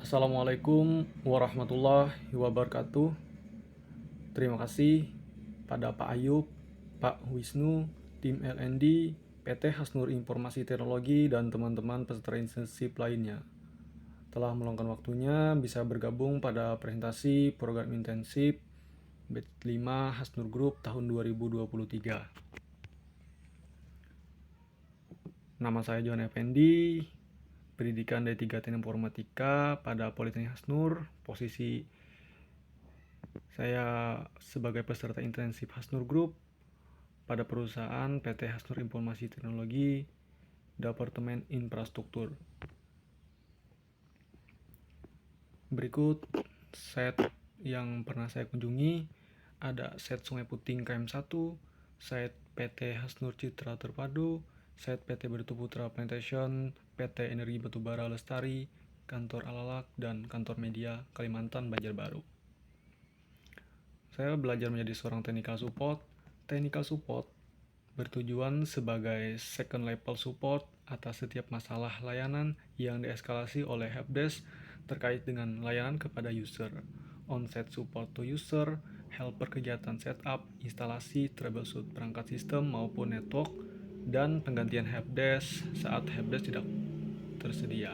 Assalamualaikum warahmatullahi wabarakatuh. Terima kasih pada Pak Ayub, Pak Wisnu, tim LND, PT Hasnur Informasi Teknologi, dan teman-teman peserta internship lainnya telah meluangkan waktunya bisa bergabung pada presentasi program intensif Batch 5 Hasnur Group tahun 2023. Nama saya John Effendi, pendidikan D3 Teknik Informatika pada Politeknik Hasnur. Posisi saya sebagai peserta intensif Hasnur Group pada perusahaan PT Hasnur Informasi Teknologi, Departemen Infrastruktur. Berikut set yang pernah saya kunjungi. Ada set Sungai Puting KM1, set PT Hasnur Citra Terpadu, set PT Batu Putra Plantation, PT Energi Batubara Lestari, Kantor Alalak, dan Kantor Media Kalimantan Banjarbaru. Saya belajar menjadi seorang technical support. Technical support bertujuan sebagai second level support atas setiap masalah layanan yang dieskalasi oleh helpdesk terkait dengan layanan kepada user. On-site support to user, helper kegiatan setup, instalasi, troubleshoot perangkat sistem maupun network, dan penggantian helpdesk saat helpdesk tidak tersedia.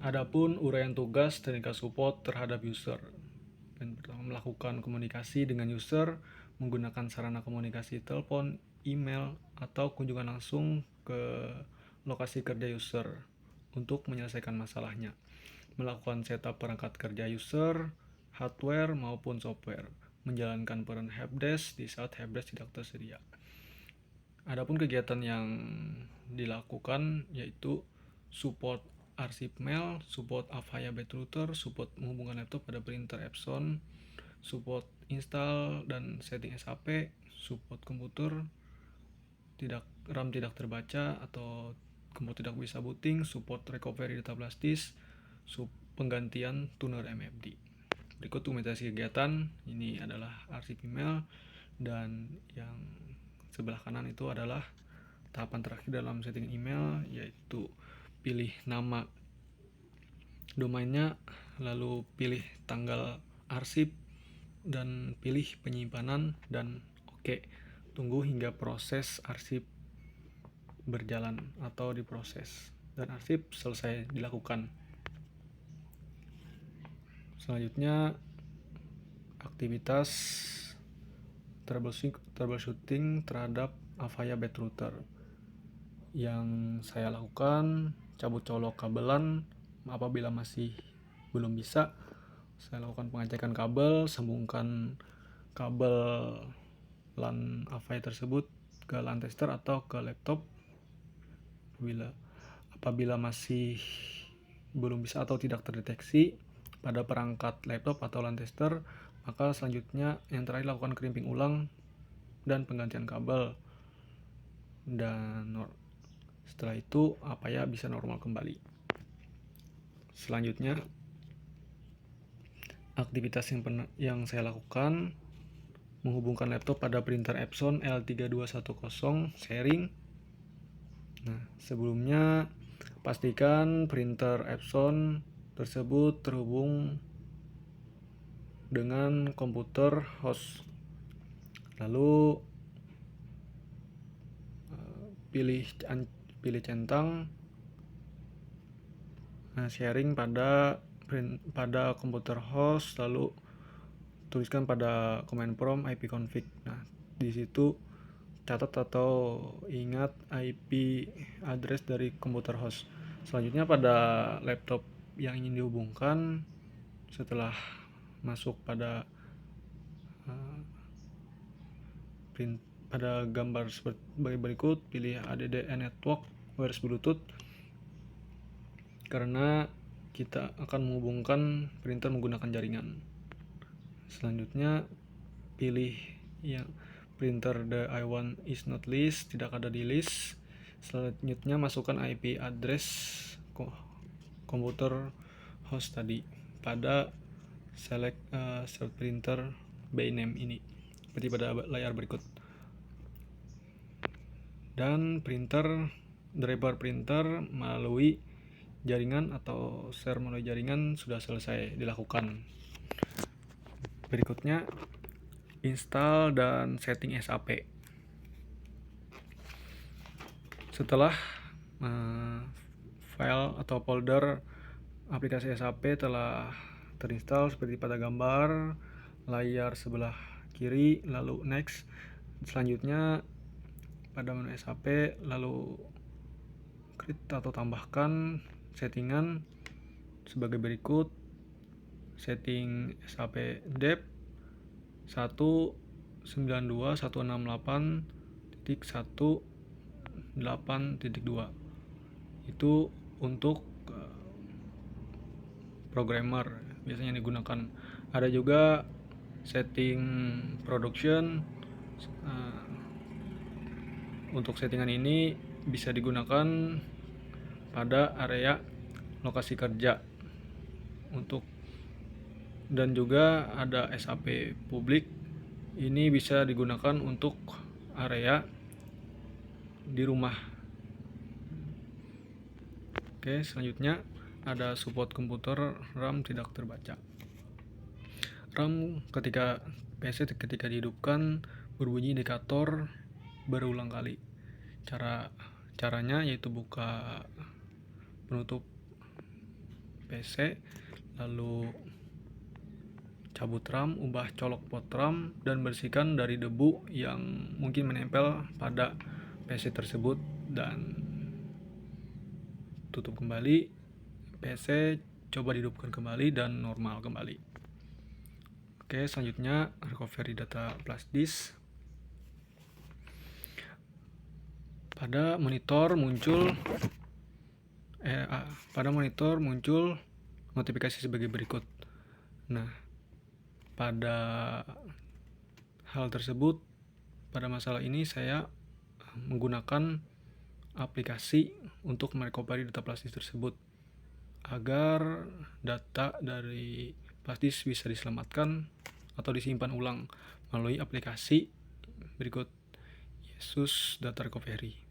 Adapun uraian tugas technical support terhadap user. Dan pertama, melakukan komunikasi dengan user menggunakan sarana komunikasi telepon, email, atau kunjungan langsung ke lokasi kerja user untuk menyelesaikan masalahnya. Melakukan setup perangkat kerja user, hardware maupun software. Menjalankan peran helpdesk di saat helpdesk tidak tersedia. Adapun kegiatan yang dilakukan yaitu support arsip mail, support Avaya BitRouter, support menghubungkan laptop pada printer Epson, support install dan setting SAP, support komputer RAM tidak terbaca atau komputer tidak bisa booting, support recovery data flash disk, penggantian tuner MFD. Berikut dokumentasi kegiatan. Ini adalah arsip email, dan yang sebelah kanan itu adalah tahapan terakhir dalam setting email, yaitu pilih nama domainnya, lalu pilih tanggal arsip, dan pilih penyimpanan, dan oke. Tunggu hingga proses arsip berjalan atau diproses, dan arsip selesai dilakukan. Selanjutnya, aktivitas troubleshooting terhadap Avaya BitRouter. Yang saya lakukan, cabut colok kabelan. Apabila masih belum bisa, saya lakukan pengecekan kabel, sambungkan kabel LAN Avaya tersebut ke LAN tester atau ke laptop. Apabila masih belum bisa atau tidak terdeteksi pada perangkat laptop atau LAN tester, maka selanjutnya yang terakhir lakukan crimping ulang dan penggantian kabel. Dan setelah itu Avaya bisa normal kembali. Selanjutnya, aktivitas yang saya lakukan, menghubungkan laptop pada printer Epson L3210 sharing. Nah, sebelumnya pastikan printer Epson tersebut terhubung dengan komputer host. Lalu pilih centang sharing pada komputer host, lalu tuliskan pada command prompt ipconfig. Nah, di situ catat atau ingat IP address dari komputer host. Selanjutnya, pada laptop yang ingin dihubungkan, setelah masuk pada pada gambar seperti berikut, pilih add network wireless bluetooth karena kita akan menghubungkan printer menggunakan jaringan. Selanjutnya, pilih yang printer the I1 is not list, tidak ada di list. Selanjutnya, masukkan IP address komputer host tadi pada select printer by name ini, seperti pada layar berikut. Dan driver printer melalui jaringan atau share melalui jaringan sudah selesai dilakukan. Berikutnya install dan setting SAP. Setelah file atau folder aplikasi SAP telah terinstall seperti pada gambar layar sebelah kiri, lalu next. Selanjutnya pada menu SAP lalu create atau tambahkan settingan sebagai berikut. Setting SAP dep 192.168.1.8.2 itu untuk programmer biasanya digunakan. Ada juga setting production. Untuk settingan ini bisa digunakan pada area lokasi kerja dan juga ada SAP publik. Ini bisa digunakan untuk area di rumah. Oke, selanjutnya ada support komputer RAM tidak terbaca. RAM PC ketika dihidupkan berbunyi indikator berulang kali. Caranya yaitu buka penutup PC, lalu cabut RAM, ubah colok port RAM, dan bersihkan dari debu yang mungkin menempel pada PC tersebut, dan tutup kembali PC, coba dihidupkan kembali dan normal kembali. Oke, selanjutnya recovery data flash disk. Pada monitor muncul notifikasi sebagai berikut. Nah, pada hal tersebut, pada masalah ini saya menggunakan aplikasi untuk merecovery data flash disk tersebut agar data dari flash disk bisa diselamatkan atau disimpan ulang melalui aplikasi berikut Yesus Data Recovery.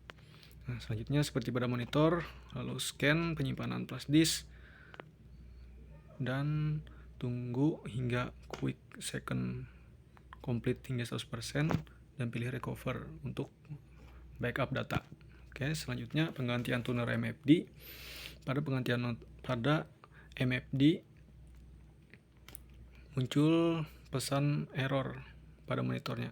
Nah, selanjutnya seperti pada monitor, lalu scan penyimpanan flash disk dan tunggu hingga quick second complete hingga 100% dan pilih recover untuk backup data. Oke, selanjutnya penggantian tuner MFD. Pada MFD muncul pesan error pada monitornya.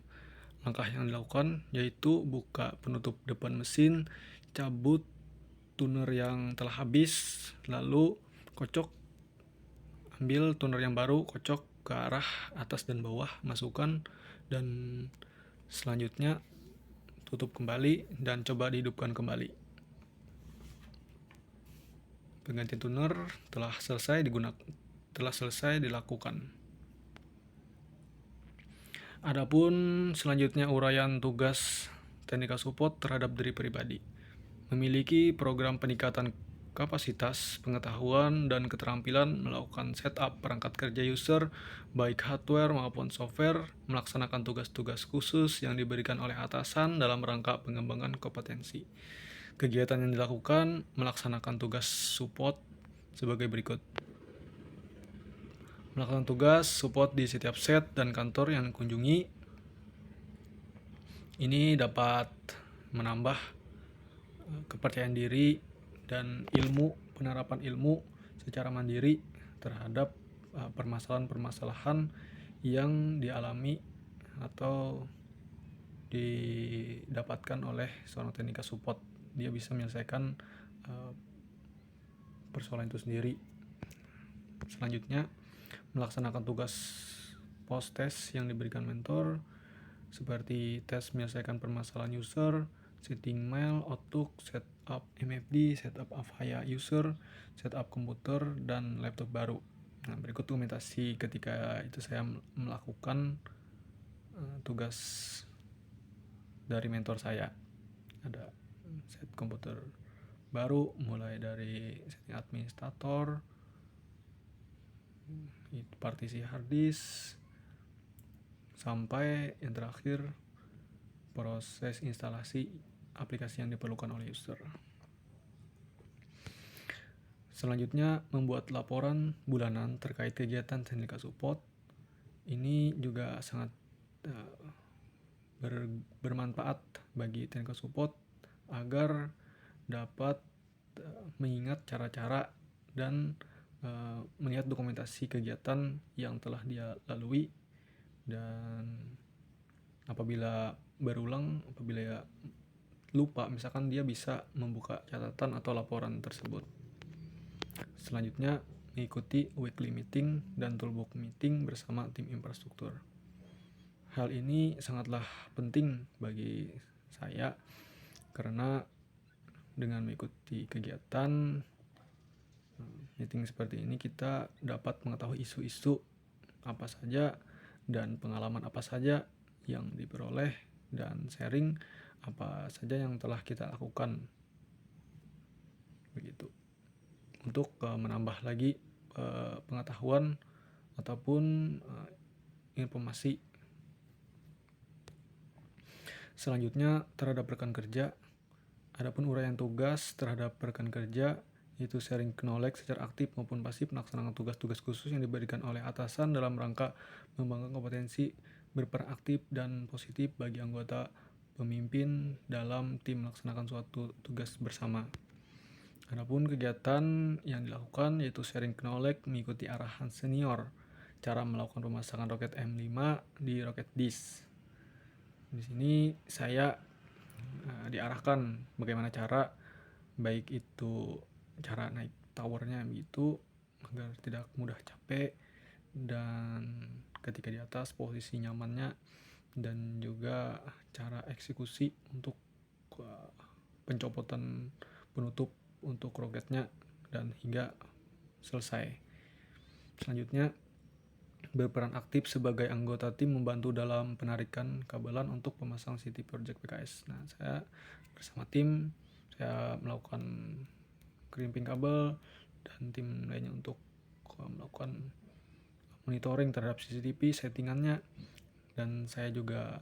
Langkah yang dilakukan yaitu buka penutup depan mesin, cabut tuner yang telah habis, lalu ambil tuner yang baru, kocok ke arah atas dan bawah, masukkan, dan selanjutnya tutup kembali dan coba dihidupkan kembali. Penggantian tuner telah selesai dilakukan. Adapun selanjutnya uraian tugas teknikal support terhadap diri pribadi. Memiliki program peningkatan kapasitas, pengetahuan, dan keterampilan melakukan setup perangkat kerja user, baik hardware maupun software, melaksanakan tugas-tugas khusus yang diberikan oleh atasan dalam rangka pengembangan kompetensi. Kegiatan yang dilakukan melaksanakan tugas support sebagai berikut. Melakukan tugas support di setiap set dan kantor yang dikunjungi. Ini dapat menambah kepercayaan diri dan penerapan ilmu secara mandiri terhadap permasalahan-permasalahan yang dialami atau didapatkan oleh seorang teknikal support. Dia bisa menyelesaikan persoalan itu sendiri. Selanjutnya, melaksanakan tugas post test yang diberikan mentor seperti tes menyelesaikan permasalahan user, setting mail, Outlook, setup MFD, setup Avaya user, setup komputer dan laptop baru. Nah, berikut dokumentasi ketika itu saya melakukan tugas dari mentor saya. Ada set komputer baru mulai dari setting administrator, partisi hard disk, sampai yang terakhir proses instalasi aplikasi yang diperlukan oleh user. Selanjutnya, membuat laporan bulanan terkait kegiatan teknika support. Ini juga sangat bermanfaat bagi teknika support agar dapat mengingat cara-cara dan melihat dokumentasi kegiatan yang telah dia lalui, dan apabila berulang, apabila lupa misalkan, dia bisa membuka catatan atau laporan tersebut. Selanjutnya, mengikuti weekly meeting dan toolbox meeting bersama tim infrastruktur. Hal ini sangatlah penting bagi saya karena dengan mengikuti kegiatan meeting seperti ini, kita dapat mengetahui isu-isu apa saja dan pengalaman apa saja yang diperoleh, dan sharing apa saja yang telah kita lakukan, begitu, untuk menambah lagi pengetahuan ataupun informasi. Selanjutnya, terhadap rekan kerja. Adapun uraian tugas terhadap rekan kerja, yaitu sharing knowledge secara aktif maupun pasif melaksanakan tugas-tugas khusus yang diberikan oleh atasan dalam rangka mengembangkan kompetensi berperan aktif dan positif bagi anggota pemimpin dalam tim melaksanakan suatu tugas bersama. Adapun kegiatan yang dilakukan yaitu sharing knowledge mengikuti arahan senior, cara melakukan pemasangan roket M5 di roket disk. Di sini saya diarahkan bagaimana cara, baik itu cara naik towernya begitu agar tidak mudah capek, dan ketika di atas posisi nyamannya, dan juga cara eksekusi untuk pencopotan penutup untuk roketnya dan hingga selesai. Selanjutnya, berperan aktif sebagai anggota tim membantu dalam penarikan kabelan untuk pemasang city project PKS. Nah, saya bersama tim, saya melakukan crimping kabel dan tim lainnya untuk melakukan monitoring terhadap CCTV settingannya, dan saya juga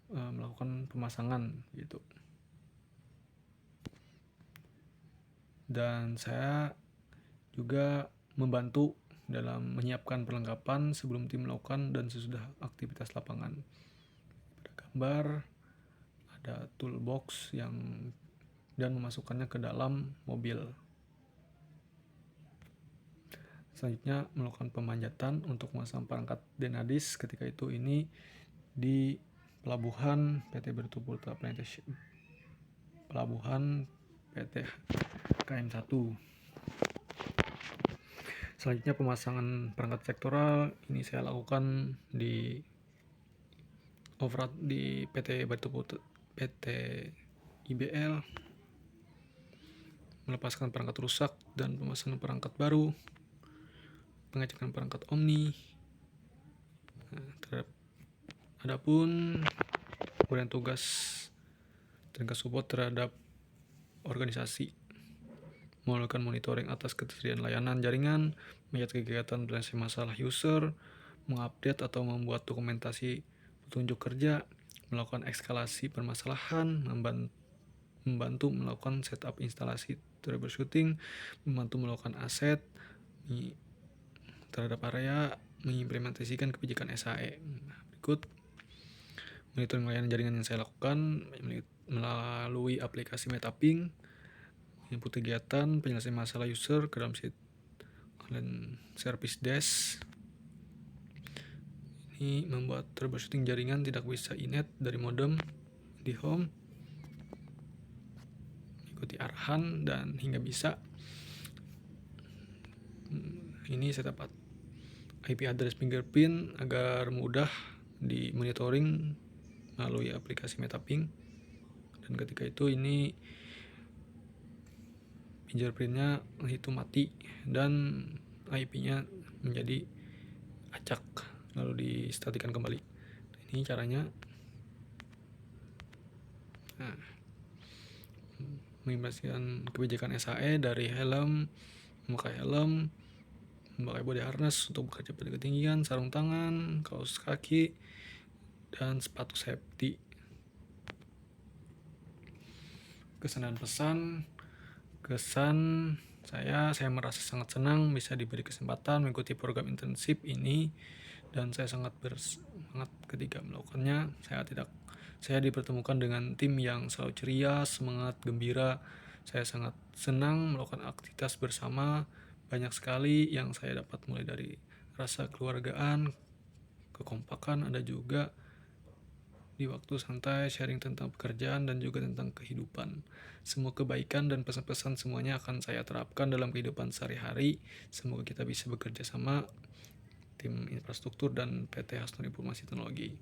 melakukan pemasangan gitu. Dan saya juga membantu dalam menyiapkan perlengkapan sebelum tim melakukan dan sesudah aktivitas lapangan. Pada gambar ada toolbox dan memasukkannya ke dalam mobil. Selanjutnya, melakukan pemanjatan untuk memasang perangkat Denadis. Ketika itu ini di pelabuhan PT Bertupulta Plantation, pelabuhan PT KM1. Selanjutnya, pemasangan perangkat sektoral ini saya lakukan di overhead di PT Bertupulta, PT IBL, melepaskan perangkat rusak dan pemasangan perangkat baru, pengecekan perangkat Omni. Adapun uraian tugas teknika support terhadap organisasi, melakukan monitoring atas ketersediaan layanan jaringan, melihat kegiatan penyelesaian masalah user, mengupdate atau membuat dokumentasi petunjuk kerja, melakukan eskalasi permasalahan, membantu melakukan setup instalasi troubleshooting, membantu melakukan aset terhadap area, mengimplementasikan kebijakan SAE. Berikut monitoring layanan jaringan yang saya lakukan melalui aplikasi Metaping, input kegiatan, penyelesaian masalah user ke dalam online service desk. Ini membuat troubleshooting jaringan tidak bisa inet dari modem di home, ikuti arahan dan hingga bisa. Ini saya dapat IP address fingerprint agar mudah di monitoring melalui aplikasi Metaping, dan ketika itu ini fingerprintnya itu mati dan IP-nya menjadi acak lalu distatikan kembali. Ini caranya. Mengimplementasikan kebijakan SAE dari memakai helm, memakai body harness untuk bekerja pada ketinggian, sarung tangan, kaos kaki, dan sepatu safety. Kesan dan pesan Kesan saya merasa sangat senang bisa diberi kesempatan mengikuti program internship ini, dan saya sangat bersemangat ketika melakukannya. Saya dipertemukan dengan tim yang selalu ceria, semangat, gembira. Saya sangat senang melakukan aktivitas bersama. Banyak sekali yang saya dapat, mulai dari rasa keluargaan, kekompakan, ada juga di waktu santai sharing tentang pekerjaan dan juga tentang kehidupan. Semua kebaikan dan pesan-pesan semuanya akan saya terapkan dalam kehidupan sehari-hari. Semoga kita bisa bekerja sama tim infrastruktur dan PT Hasnur Informasi Teknologi.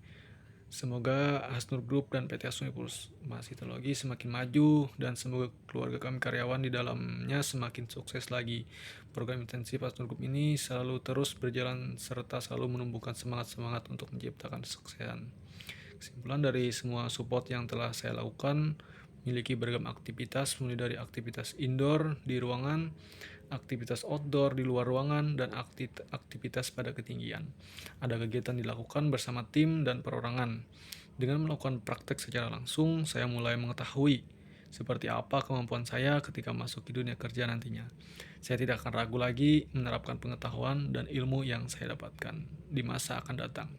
Semoga Hasnur Group dan PT Hasnur Informasi Teknologi semakin maju, dan semoga keluarga kami karyawan di dalamnya semakin sukses lagi. Program intensif Hasnur Group ini selalu terus berjalan serta selalu menumbuhkan semangat-semangat untuk menciptakan kesuksesan. Kesimpulan dari semua support yang telah saya lakukan, memiliki beragam aktivitas, mulai dari aktivitas indoor di ruangan, aktivitas outdoor di luar ruangan, dan aktivitas pada ketinggian. Ada kegiatan dilakukan bersama tim dan perorangan. Dengan melakukan praktek secara langsung, saya mulai mengetahui seperti apa kemampuan saya ketika masuk di dunia kerja nantinya. Saya tidak akan ragu lagi menerapkan pengetahuan dan ilmu yang saya dapatkan di masa akan datang.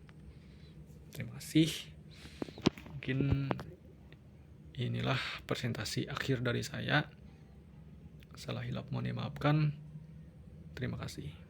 Terima kasih. Mungkin inilah presentasi akhir dari saya. Salah hilap mohon dimaafkan. Terima kasih.